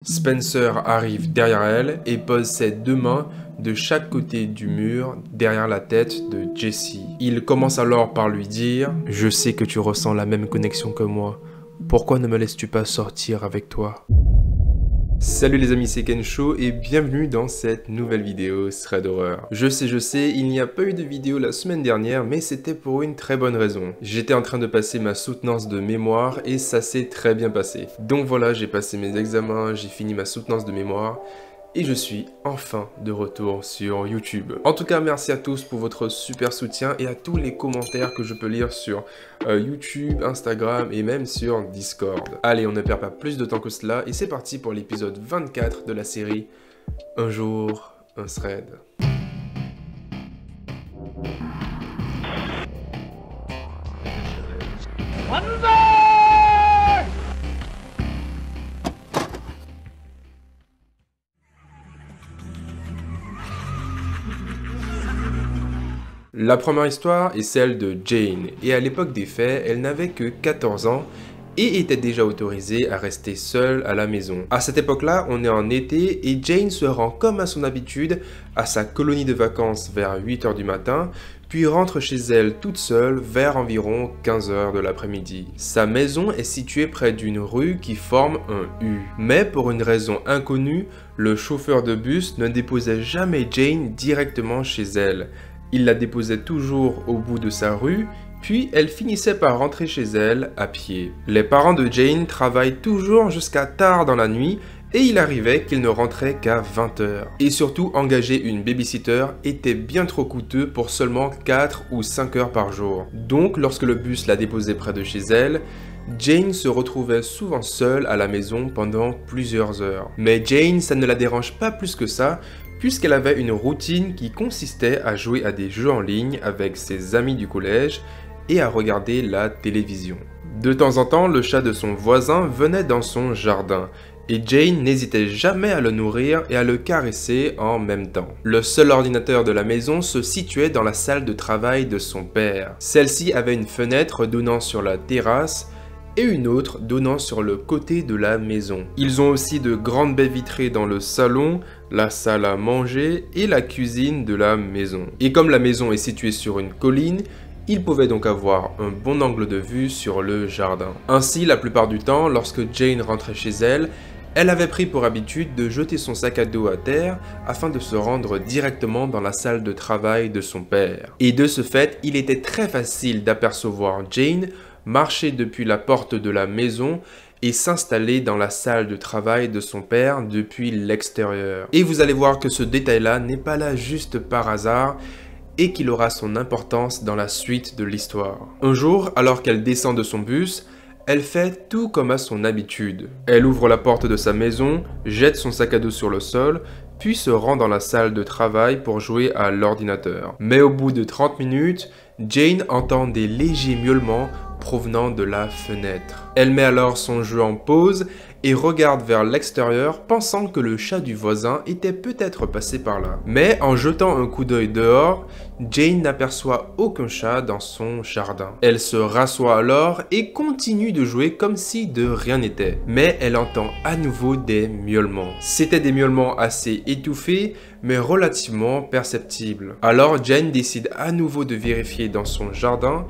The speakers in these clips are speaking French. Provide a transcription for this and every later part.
Spencer arrive derrière elle et pose ses deux mains de chaque côté du mur derrière la tête de Jessie. Il commence alors par lui dire « Je sais que tu ressens la même connexion que moi. Pourquoi ne me laisses-tu pas sortir avec toi ?» Salut les amis, c'est Kensho et bienvenue dans cette nouvelle vidéo Thread Horror. Je sais, il n'y a pas eu de vidéo la semaine dernière, mais c'était pour une très bonne raison. J'étais en train de passer ma soutenance de mémoire et ça s'est très bien passé. Donc voilà, j'ai passé mes examens, j'ai fini ma soutenance de mémoire et je suis enfin de retour sur YouTube. En tout cas, merci à tous pour votre super soutien et à tous les commentaires que je peux lire sur YouTube, Instagram et même sur Discord. Allez, on ne perd pas plus de temps que cela et c'est parti pour l'épisode 24 de la série Un jour, un thread. La première histoire est celle de Jane, et à l'époque des faits, elle n'avait que 14 ans et était déjà autorisée à rester seule à la maison. À cette époque-là, on est en été et Jane se rend comme à son habitude à sa colonie de vacances vers 8 h du matin, puis rentre chez elle toute seule vers environ 15 h de l'après-midi. Sa maison est située près d'une rue qui forme un U. Mais pour une raison inconnue, le chauffeur de bus ne déposait jamais Jane directement chez elle. Il la déposait toujours au bout de sa rue, puis elle finissait par rentrer chez elle à pied. Les parents de Jane travaillent toujours jusqu'à tard dans la nuit et il arrivait qu'ils ne rentraient qu'à 20 h. Et surtout, engager une babysitter était bien trop coûteux pour seulement 4 ou 5 heures par jour. Donc, lorsque le bus la déposait près de chez elle, Jane se retrouvait souvent seule à la maison pendant plusieurs heures. Mais Jane, ça ne la dérange pas plus que ça, puisqu'elle avait une routine qui consistait à jouer à des jeux en ligne avec ses amis du collège et à regarder la télévision. De temps en temps, le chat de son voisin venait dans son jardin, et Jane n'hésitait jamais à le nourrir et à le caresser en même temps. Le seul ordinateur de la maison se situait dans la salle de travail de son père. Celle-ci avait une fenêtre donnant sur la terrasse, et une autre donnant sur le côté de la maison. Ils ont aussi de grandes baies vitrées dans le salon, la salle à manger et la cuisine de la maison. Et comme la maison est située sur une colline, ils pouvaient donc avoir un bon angle de vue sur le jardin. Ainsi, la plupart du temps, lorsque Jane rentrait chez elle, elle avait pris pour habitude de jeter son sac à dos à terre afin de se rendre directement dans la salle de travail de son père. Et de ce fait, il était très facile d'apercevoir Jane marcher depuis la porte de la maison et s'installer dans la salle de travail de son père depuis l'extérieur. Et vous allez voir que ce détail-là n'est pas là juste par hasard et qu'il aura son importance dans la suite de l'histoire. Un jour, alors qu'elle descend de son bus, elle fait tout comme à son habitude. Elle ouvre la porte de sa maison, jette son sac à dos sur le sol, puis se rend dans la salle de travail pour jouer à l'ordinateur. Mais au bout de 30 minutes, Jane entend des légers miaulements provenant de la fenêtre. Elle met alors son jeu en pause et regarde vers l'extérieur pensant que le chat du voisin était peut-être passé par là. Mais en jetant un coup d'œil dehors, Jane n'aperçoit aucun chat dans son jardin. Elle se rassoit alors et continue de jouer comme si de rien n'était. Mais elle entend à nouveau des miaulements. C'étaient des miaulements assez étouffés, mais relativement perceptibles. Alors Jane décide à nouveau de vérifier dans son jardin,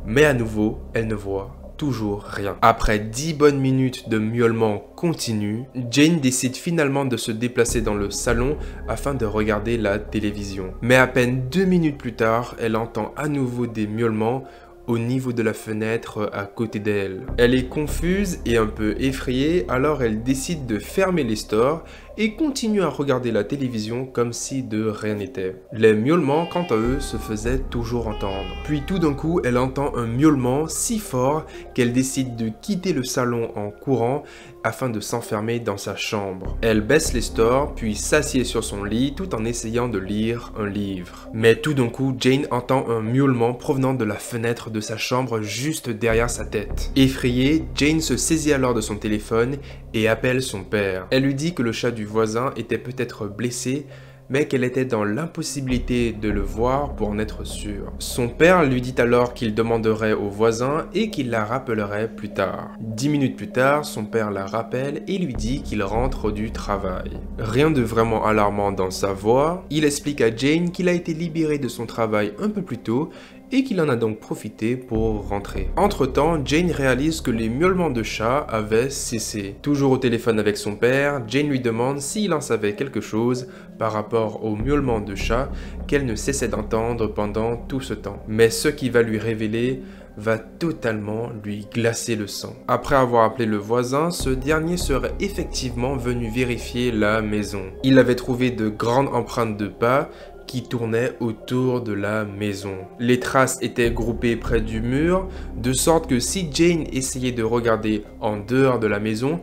mais à nouveau, elle ne voit toujours rien. Après 10 bonnes minutes de miaulements continus, Jane décide finalement de se déplacer dans le salon afin de regarder la télévision. Mais à peine 2 minutes plus tard, elle entend à nouveau des miaulements au niveau de la fenêtre à côté d'elle. Elle est confuse et un peu effrayée, alors elle décide de fermer les stores et continue à regarder la télévision comme si de rien n'était. Les miaulements, quant à eux, se faisaient toujours entendre. Puis tout d'un coup, elle entend un miaulement si fort qu'elle décide de quitter le salon en courant afin de s'enfermer dans sa chambre. Elle baisse les stores, puis s'assied sur son lit tout en essayant de lire un livre. Mais tout d'un coup, Jane entend un miaulement provenant de la fenêtre de sa chambre juste derrière sa tête. Effrayée, Jane se saisit alors de son téléphone et appelle son père. Elle lui dit que le chat du voisin était peut-être blessé, mais qu'elle était dans l'impossibilité de le voir pour en être sûre. Son père lui dit alors qu'il demanderait aux voisins et qu'il la rappellerait plus tard. 10 minutes plus tard, son père la rappelle et lui dit qu'il rentre du travail. Rien de vraiment alarmant dans sa voix, il explique à Jane qu'il a été libéré de son travail un peu plus tôt et qu'il en a donc profité pour rentrer. Entre-temps, Jane réalise que les miaulements de chat avaient cessé. Toujours au téléphone avec son père, Jane lui demande s'il en savait quelque chose par rapport aux miaulements de chat qu'elle ne cessait d'entendre pendant tout ce temps. Mais ce qui va lui révéler va totalement lui glacer le sang. Après avoir appelé le voisin, ce dernier serait effectivement venu vérifier la maison. Il avait trouvé de grandes empreintes de pas qui tournaient autour de la maison. Les traces étaient groupées près du mur, de sorte que si Jane essayait de regarder en dehors de la maison,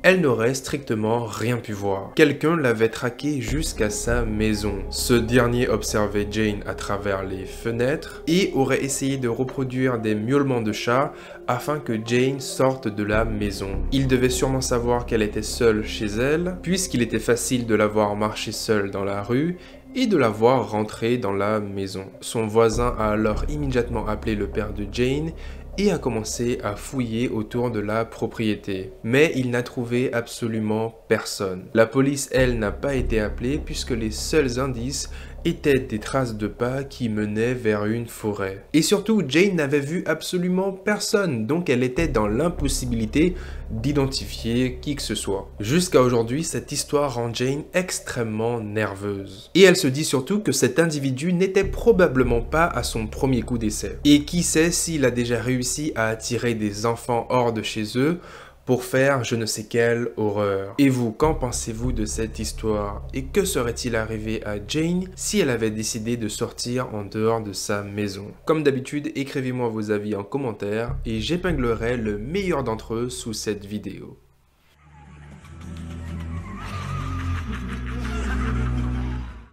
elle n'aurait strictement rien pu voir. Quelqu'un l'avait traqué jusqu'à sa maison. Ce dernier observait Jane à travers les fenêtres et aurait essayé de reproduire des miaulements de chat afin que Jane sorte de la maison. Il devait sûrement savoir qu'elle était seule chez elle, puisqu'il était facile de la voir marcher seule dans la rue et de la voir rentrer dans la maison. Son voisin a alors immédiatement appelé le père de Jane et a commencé à fouiller autour de la propriété. Mais il n'a trouvé absolument personne. La police, elle, n'a pas été appelée puisque les seuls indices étaient des traces de pas qui menaient vers une forêt. Et surtout, Jane n'avait vu absolument personne, donc elle était dans l'impossibilité d'identifier qui que ce soit. Jusqu'à aujourd'hui, cette histoire rend Jane extrêmement nerveuse. Et elle se dit surtout que cet individu n'était probablement pas à son premier coup d'essai. Et qui sait s'il a déjà réussi à attirer des enfants hors de chez eux pour faire je ne sais quelle horreur. Et vous, qu'en pensez-vous de cette histoire? Et que serait-il arrivé à Jane si elle avait décidé de sortir en dehors de sa maison? Comme d'habitude, écrivez-moi vos avis en commentaire et j'épinglerai le meilleur d'entre eux sous cette vidéo.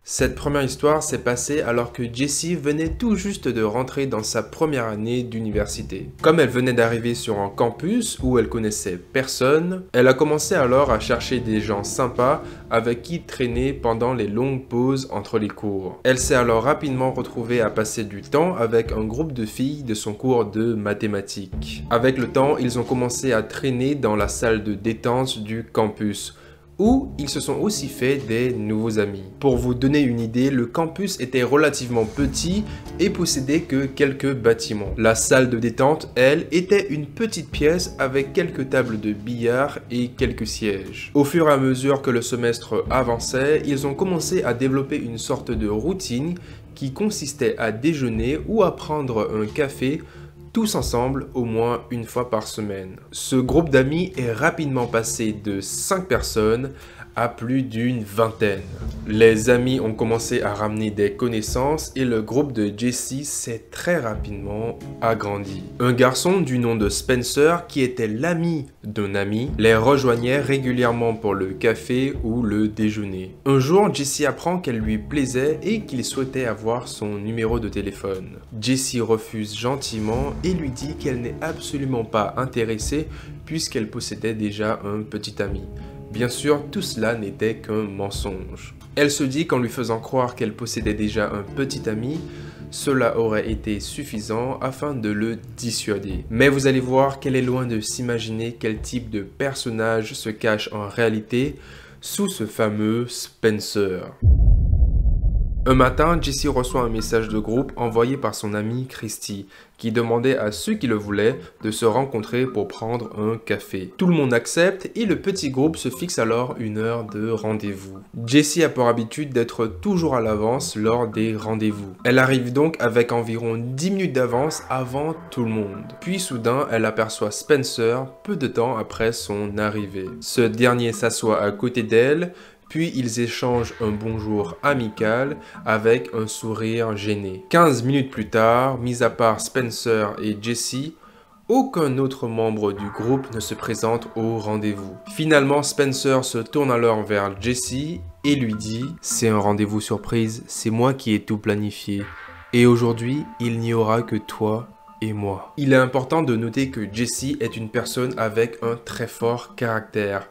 Cette première histoire s'est passée alors que Jessie venait tout juste de rentrer dans sa première année d'université. Comme elle venait d'arriver sur un campus où elle connaissait personne, elle a commencé alors à chercher des gens sympas avec qui traîner pendant les longues pauses entre les cours. Elle s'est alors rapidement retrouvée à passer du temps avec un groupe de filles de son cours de mathématiques. Avec le temps, ils ont commencé à traîner dans la salle de détente du campus, où ils se sont aussi fait des nouveaux amis. Pour vous donner une idée, le campus était relativement petit et possédait que quelques bâtiments. La salle de détente, elle, était une petite pièce avec quelques tables de billard et quelques sièges. Au fur et à mesure que le semestre avançait, ils ont commencé à développer une sorte de routine qui consistait à déjeuner ou à prendre un café tous ensemble au moins une fois par semaine. Ce groupe d'amis est rapidement passé de 5 personnes à plus d'une vingtaine. Les amis ont commencé à ramener des connaissances et le groupe de Jessie s'est très rapidement agrandi. Un garçon du nom de Spencer, qui était l'ami d'un ami, les rejoignait régulièrement pour le café ou le déjeuner. Un jour, Jessie apprend qu'elle lui plaisait et qu'il souhaitait avoir son numéro de téléphone. Jessie refuse gentiment et lui dit qu'elle n'est absolument pas intéressée puisqu'elle possédait déjà un petit ami. Bien sûr, tout cela n'était qu'un mensonge. Elle se dit qu'en lui faisant croire qu'elle possédait déjà un petit ami, cela aurait été suffisant afin de le dissuader. Mais vous allez voir qu'elle est loin de s'imaginer quel type de personnage se cache en réalité sous ce fameux Spencer. Un matin, Jessie reçoit un message de groupe envoyé par son amie Christy, qui demandait à ceux qui le voulaient de se rencontrer pour prendre un café. Tout le monde accepte et le petit groupe se fixe alors une heure de rendez-vous. Jessie a pour habitude d'être toujours à l'avance lors des rendez-vous. Elle arrive donc avec environ 10 minutes d'avance avant tout le monde. Puis soudain, elle aperçoit Spencer peu de temps après son arrivée. Ce dernier s'assoit à côté d'elle, puis ils échangent un bonjour amical avec un sourire gêné. 15 minutes plus tard, mis à part Spencer et Jessie, aucun autre membre du groupe ne se présente au rendez-vous. Finalement, Spencer se tourne alors vers Jessie et lui dit « C'est un rendez-vous surprise, c'est moi qui ai tout planifié. Et aujourd'hui, il n'y aura que toi et moi. » Il est important de noter que Jessie est une personne avec un très fort caractère.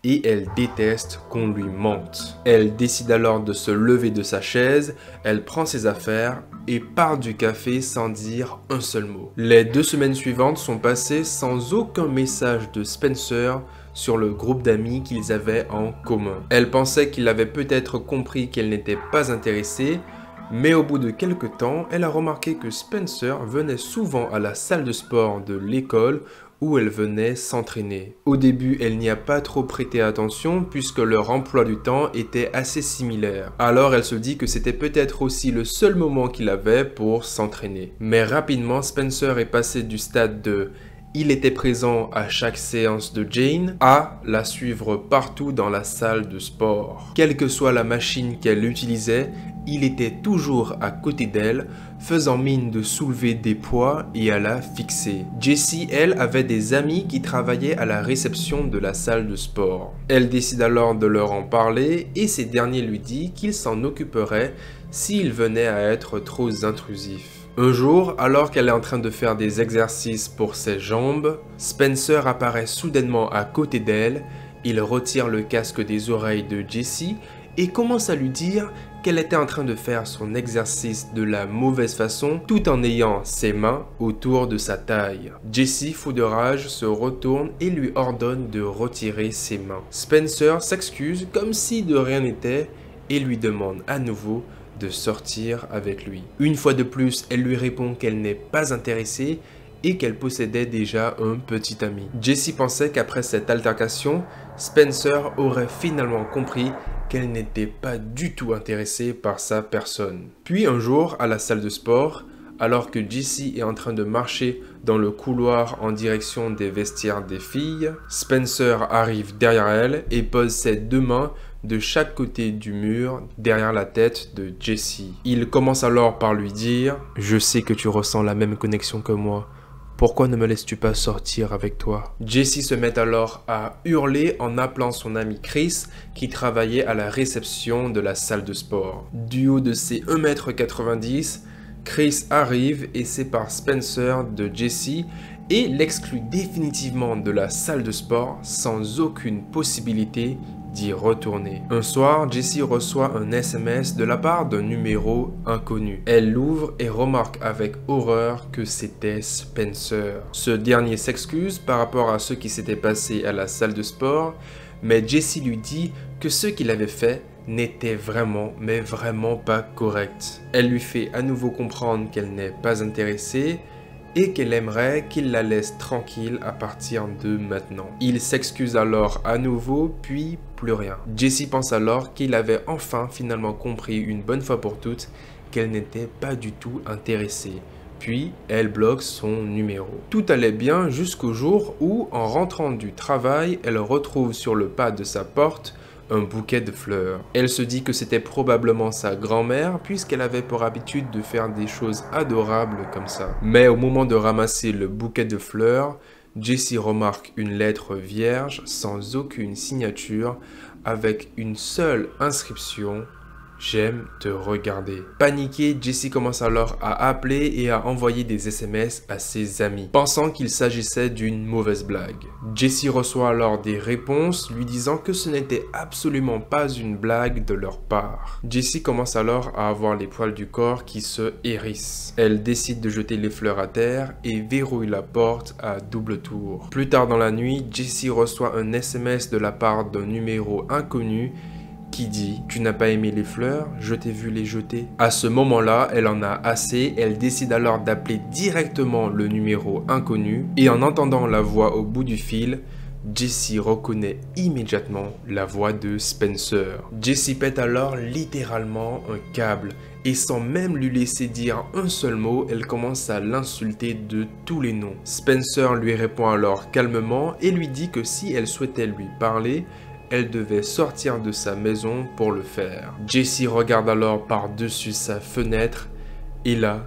et elle déteste qu'on lui mente. Elle décide alors de se lever de sa chaise, elle prend ses affaires et part du café sans dire un seul mot. Les 2 semaines suivantes sont passées sans aucun message de Spencer sur le groupe d'amis qu'ils avaient en commun. Elle pensait qu'il avait peut-être compris qu'elle n'était pas intéressée, mais au bout de quelques temps, elle a remarqué que Spencer venait souvent à la salle de sport de l'école où elle venait s'entraîner. Au début, elle n'y a pas trop prêté attention puisque leur emploi du temps était assez similaire. Alors elle se dit que c'était peut-être aussi le seul moment qu'il avait pour s'entraîner. Mais rapidement, Spencer est passé du stade de il était présent à chaque séance de Jane à la suivre partout dans la salle de sport. Quelle que soit la machine qu'elle utilisait, il était toujours à côté d'elle, faisant mine de soulever des poids et à la fixer. Jessie, elle, avait des amis qui travaillaient à la réception de la salle de sport. Elle décide alors de leur en parler et ces derniers lui disent qu'ils s'en occuperaient s'il venait à être trop intrusif. Un jour, alors qu'elle est en train de faire des exercices pour ses jambes, Spencer apparaît soudainement à côté d'elle, il retire le casque des oreilles de Jessie et commence à lui dire qu'elle était en train de faire son exercice de la mauvaise façon tout en ayant ses mains autour de sa taille. Jessie, fou de rage, se retourne et lui ordonne de retirer ses mains. Spencer s'excuse comme si de rien n'était et lui demande à nouveau de sortir avec lui. Une fois de plus, elle lui répond qu'elle n'est pas intéressée et qu'elle possédait déjà un petit ami. Jessie pensait qu'après cette altercation, Spencer aurait finalement compris qu'elle n'était pas du tout intéressée par sa personne. Puis un jour, à la salle de sport, alors que Jessie est en train de marcher dans le couloir en direction des vestiaires des filles, Spencer arrive derrière elle et pose ses 2 mains de chaque côté du mur derrière la tête de Jessie. Il commence alors par lui dire « Je sais que tu ressens la même connexion que moi. Pourquoi ne me laisses-tu pas sortir avec toi ?» Jessie se met alors à hurler en appelant son ami Chris qui travaillait à la réception de la salle de sport. Du haut de ses 1,90 m, Chris arrive et sépare Spencer de Jessie et l'exclut définitivement de la salle de sport sans aucune possibilité d'y retourner. Un soir, Jessie reçoit un SMS de la part d'un numéro inconnu. Elle l'ouvre et remarque avec horreur que c'était Spencer. Ce dernier s'excuse par rapport à ce qui s'était passé à la salle de sport, mais Jessie lui dit que ce qu'il avait fait n'était vraiment, mais vraiment pas correct. Elle lui fait à nouveau comprendre qu'elle n'est pas intéressée et qu'elle aimerait qu'il la laisse tranquille à partir de maintenant. Il s'excuse alors à nouveau, puis plus rien. Jessie pense alors qu'il avait enfin finalement compris une bonne fois pour toutes qu'elle n'était pas du tout intéressée. Puis, elle bloque son numéro. Tout allait bien jusqu'au jour où, en rentrant du travail, elle retrouve sur le pas de sa porte un bouquet de fleurs. Elle se dit que c'était probablement sa grand-mère puisqu'elle avait pour habitude de faire des choses adorables comme ça. Mais au moment de ramasser le bouquet de fleurs, Jessie remarque une lettre vierge sans aucune signature avec une seule inscription: J'aime te regarder. Paniquée, Jessie commence alors à appeler et à envoyer des SMS à ses amis, pensant qu'il s'agissait d'une mauvaise blague. Jessie reçoit alors des réponses lui disant que ce n'était absolument pas une blague de leur part. Jessie commence alors à avoir les poils du corps qui se hérissent. Elle décide de jeter les fleurs à terre et verrouille la porte à double tour. Plus tard dans la nuit, Jessie reçoit un SMS de la part d'un numéro inconnu qui dit « Tu n'as pas aimé les fleurs, je t'ai vu les jeter ». À ce moment-là, elle en a assez, elle décide alors d'appeler directement le numéro inconnu et en entendant la voix au bout du fil, Jessie reconnaît immédiatement la voix de Spencer. Jessie pète alors littéralement un câble et sans même lui laisser dire un seul mot, elle commence à l'insulter de tous les noms. Spencer lui répond alors calmement et lui dit que si elle souhaitait lui parler, elle devait sortir de sa maison pour le faire. Jessie regarde alors par-dessus sa fenêtre et là,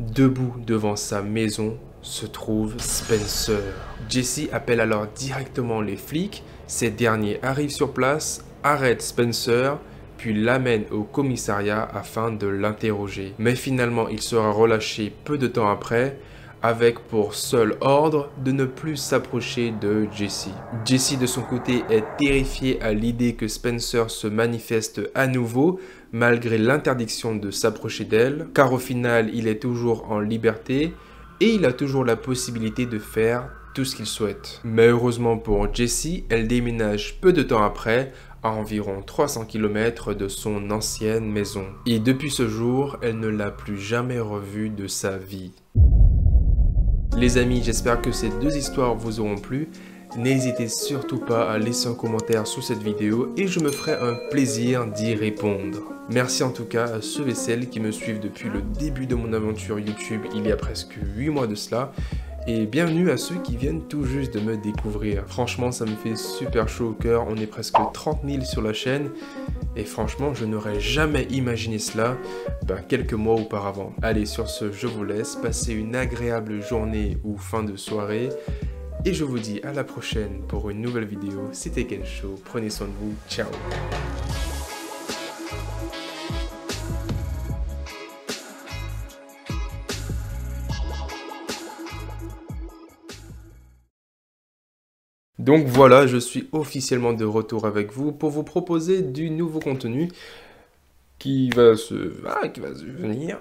debout devant sa maison, se trouve Spencer. Jessie appelle alors directement les flics. Ces derniers arrivent sur place, arrêtent Spencer, puis l'amènent au commissariat afin de l'interroger. Mais finalement, il sera relâché peu de temps après, avec pour seul ordre de ne plus s'approcher de Jessie. Jessie de son côté est terrifiée à l'idée que Spencer se manifeste à nouveau malgré l'interdiction de s'approcher d'elle, car au final il est toujours en liberté et il a toujours la possibilité de faire tout ce qu'il souhaite. Mais heureusement pour Jessie, elle déménage peu de temps après, à environ 300 km de son ancienne maison. Et depuis ce jour, elle ne l'a plus jamais revue de sa vie. Les amis, j'espère que ces deux histoires vous auront plu. N'hésitez surtout pas à laisser un commentaire sous cette vidéo et je me ferai un plaisir d'y répondre. Merci en tout cas à ceux et celles qui me suivent depuis le début de mon aventure YouTube il y a presque 8 mois de cela. Et bienvenue à ceux qui viennent tout juste de me découvrir. Franchement, ça me fait super chaud au cœur. On est presque 30 000 sur la chaîne. Et franchement, je n'aurais jamais imaginé cela quelques mois auparavant. Allez, sur ce, je vous laisse. Passez une agréable journée ou fin de soirée. Et je vous dis à la prochaine pour une nouvelle vidéo. C'était Ken Show. Prenez soin de vous. Ciao. Donc voilà, je suis officiellement de retour avec vous pour vous proposer du nouveau contenu qui va se venir.